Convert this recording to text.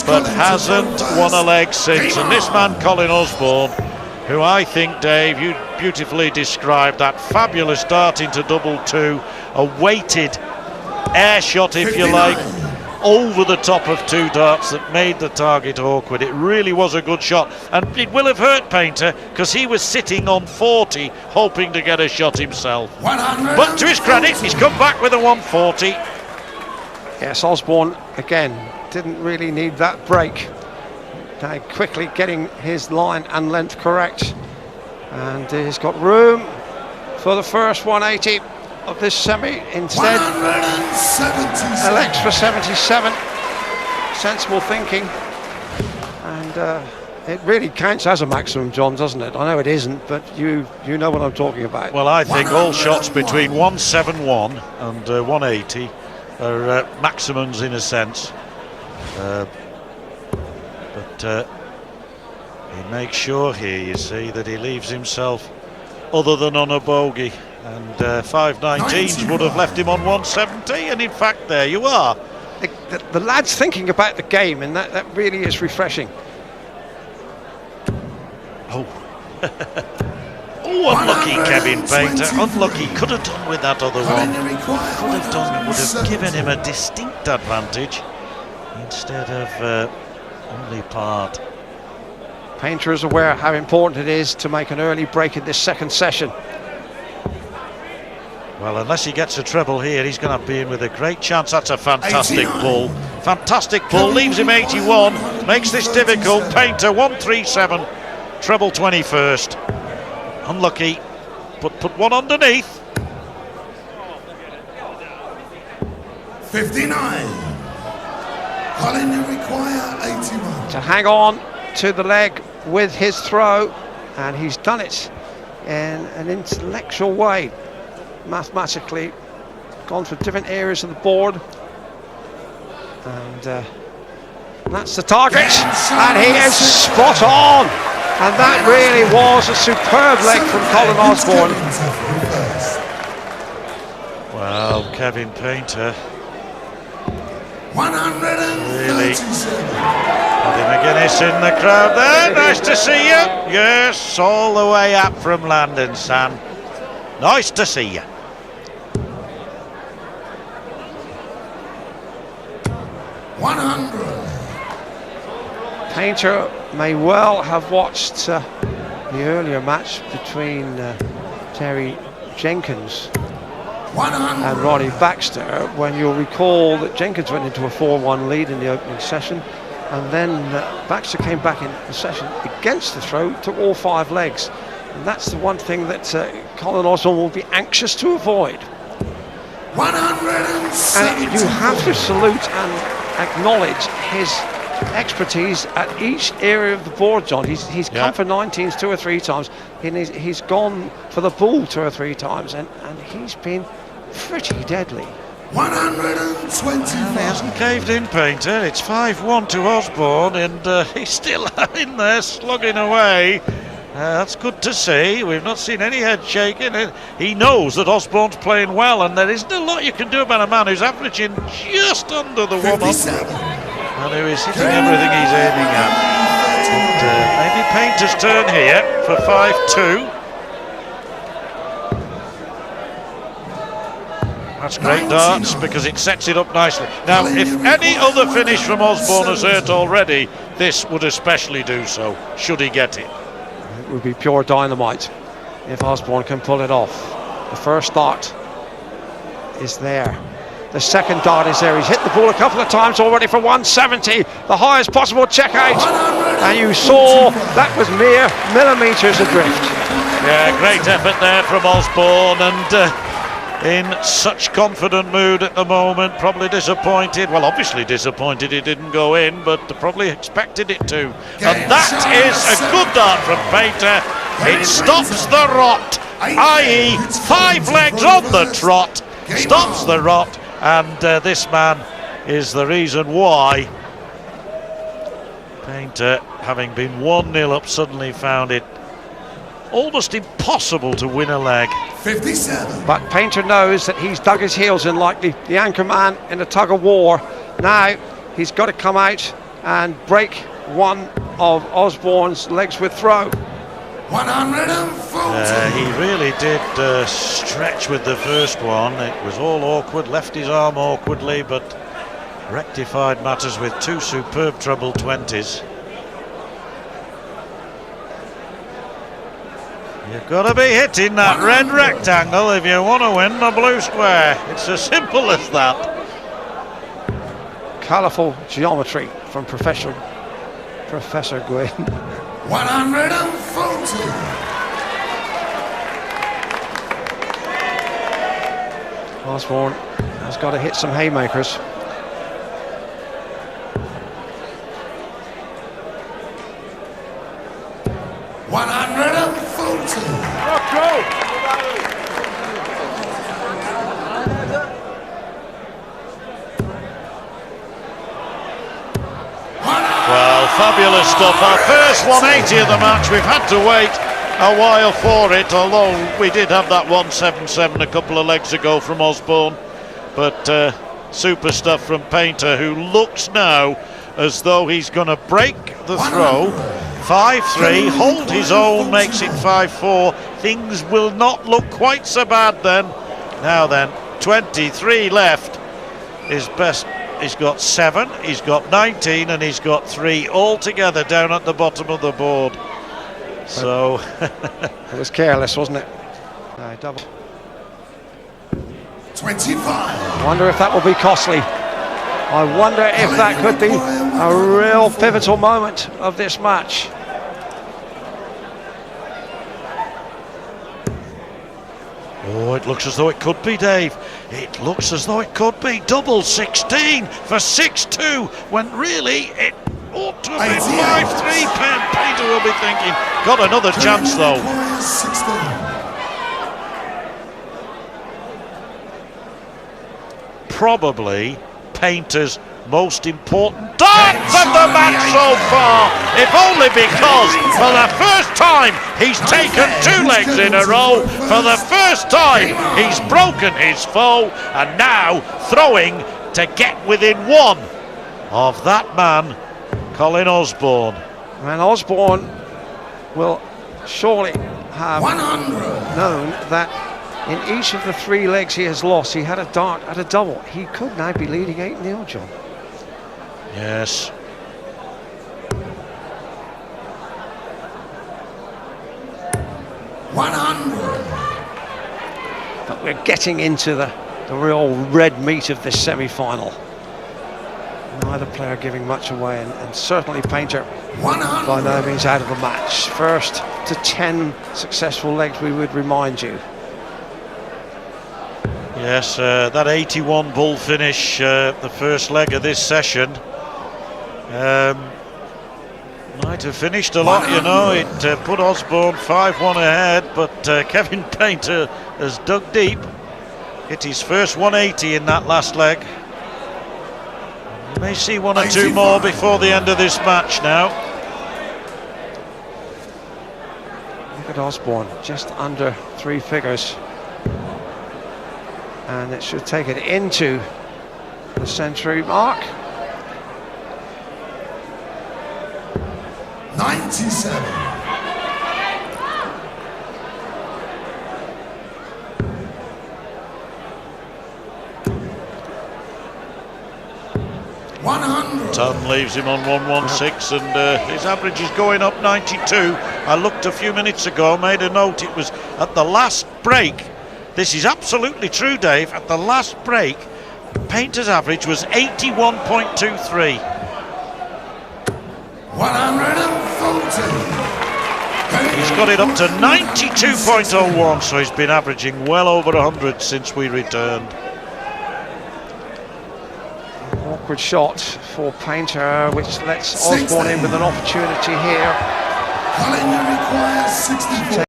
but hasn't won a leg since. And this man, Colin Osborne, who I think, Dave, you beautifully described that fabulous dart into double two, a weighted air shot, if you like, over the top of two darts that made the target awkward. It really was a good shot, and it will have hurt Painter because he was sitting on 40 hoping to get a shot himself. But to his credit, he's come back with a 140. Yes, Osborne again didn't really need that break. Quickly getting his line and length correct, and he's got room for the first 180 of this semi. Instead, elects for 77. Sensible thinking, and it really counts as a maximum, John, doesn't it? I know it isn't, but you know what I'm talking about. Well, I think all shots between 171 and 180 are maximums in a sense. But he makes sure here, you see, that he leaves himself other than on a bogey, and 519s would have left him on 170, and in fact there you are. The lad's thinking about the game, and that really is refreshing. Oh. Oh, unlucky Kevin Painter, unlucky. Could have done with that other one. Could have done, would have given him a distinct advantage instead of only part. Painter is aware how important it is to make an early break in this second session. Well, unless he gets a treble here, he's going to be in with a great chance. That's a fantastic pull. Fantastic pull, leaves him 81, makes this difficult. Painter 137, treble 21st. Unlucky, but put one underneath. 59. Colin, you require 81. To hang on to the leg with his throw, and he's done it in an intellectual way. Mathematically gone for different areas of the board, and that's the target, and he is spot on, and that really was a superb leg from Colin Osborne. Well, Kevin Painter 137. really. Paddy McGuinness in the crowd there, nice to see you. Yes, all the way up from London, son. Nice to see you. Painter may well have watched the earlier match between Terry Jenkins and Ronnie Baxter, when you'll recall that Jenkins went into a 4-1 lead in the opening session, and then Baxter came back in the session against the throw, took all 5 legs, and that's the one thing that Colin Osborne will be anxious to avoid. 170. And you have to salute and acknowledge his expertise at each area of the board, John. He's come for 19s 2 or 3 times, and he's gone for the bull 2 or 3 times, and he's been pretty deadly. 120. Well, he hasn't caved in, Painter. It's 5-1 to Osborne, and he's still in there slugging away. That's good to see. We've not seen any head shaking. He knows that Osborne's playing well, and there isn't a lot you can do about a man who's averaging just under the 100, and who is hitting everything he's aiming at. And, maybe Painter's turn here for 5-2. That's great darts, because it sets it up nicely. Now, if any other finish from Osborne has hurt already, this would especially do so, should he get it. It would be pure dynamite if Osborne can pull it off. The first dart is there. The second dart is there. He's hit the ball a couple of times already for 170, the highest possible check out. And you saw that was mere millimetres adrift. Yeah, great effort there from Osborne, and in such confident mood at the moment, probably disappointed. Well, obviously disappointed it didn't go in, but probably expected it to. And that is a good dart from Painter. It stops the rot, i.e. 5 legs on the trot, stops the rot, and this man is the reason why Painter, having been 1-0 up, suddenly found it almost impossible to win a leg. 57. But Painter knows that he's dug his heels in like the anchor man in a tug of war. Now he's got to come out and break one of Osborne's legs with throw. 140. He really did stretch with the first one. It was all awkward, left his arm awkwardly, but rectified matters with two superb treble 20s. You've got to be hitting that red rectangle if you want to win the blue square. It's as simple as that. Colourful geometry from Professor Gwynn. 140. Osborne has got to hit some haymakers. Well, fabulous stuff. Our first 180 of the match. We've had to wait a while for it, although we did have that 177 a couple of legs ago from Osborne. But super stuff from Painter, who looks now as though he's going to break the throw. 5-3, hold his own, makes it 5-4. Things will not look quite so bad then. Now then, 23 left. His best. He's got 7, he's got 19, and he's got 3 all together down at the bottom of the board. So it was careless, wasn't it? Double. 25. I wonder if that will be costly. I wonder if that could be a real pivotal moment of this match. Oh, it looks as though it could be, Dave. It looks as though it could be. Double 16 for 6-2, when really it ought to have been 5-3. Peter will be thinking. Got another chance, though. Probably Painter's most important dance of the match so far, if only because for the first time he's taken 2 legs in a row. For the first time he's broken his foe, and now throwing to get within 1 of that man, Colin Osborne. And Osborne will surely have 100. known that in each of the 3 legs he has lost, he had a dart at a double. He could now be leading 8-0, John. Yes. But we're getting into the real red meat of this semi-final. Neither player giving much away, and certainly Painter by no means out of the match. First to 10 successful legs, we would remind you. Yes, that 81 bull finish, the first leg of this session, might have finished a lot, you know. It put Osborne 5-1 ahead, but Kevin Painter has dug deep. Hit his first 180 in that last leg. You may see 1 or 2 more before the end of this match now. Look at Osborne, just under 3 figures. And it should take it into the century mark. 97. Ton leaves him on 116, and his average is going up 92. I looked a few minutes ago, made a note, it was at the last break. This is absolutely true, Dave. At the last break, Painter's average was 81.23. 140. He's got it up to 92.01, so he's been averaging well over 100 since we returned. Awkward shot for Painter, which lets Osborne in with an opportunity here. Colin, you require 64.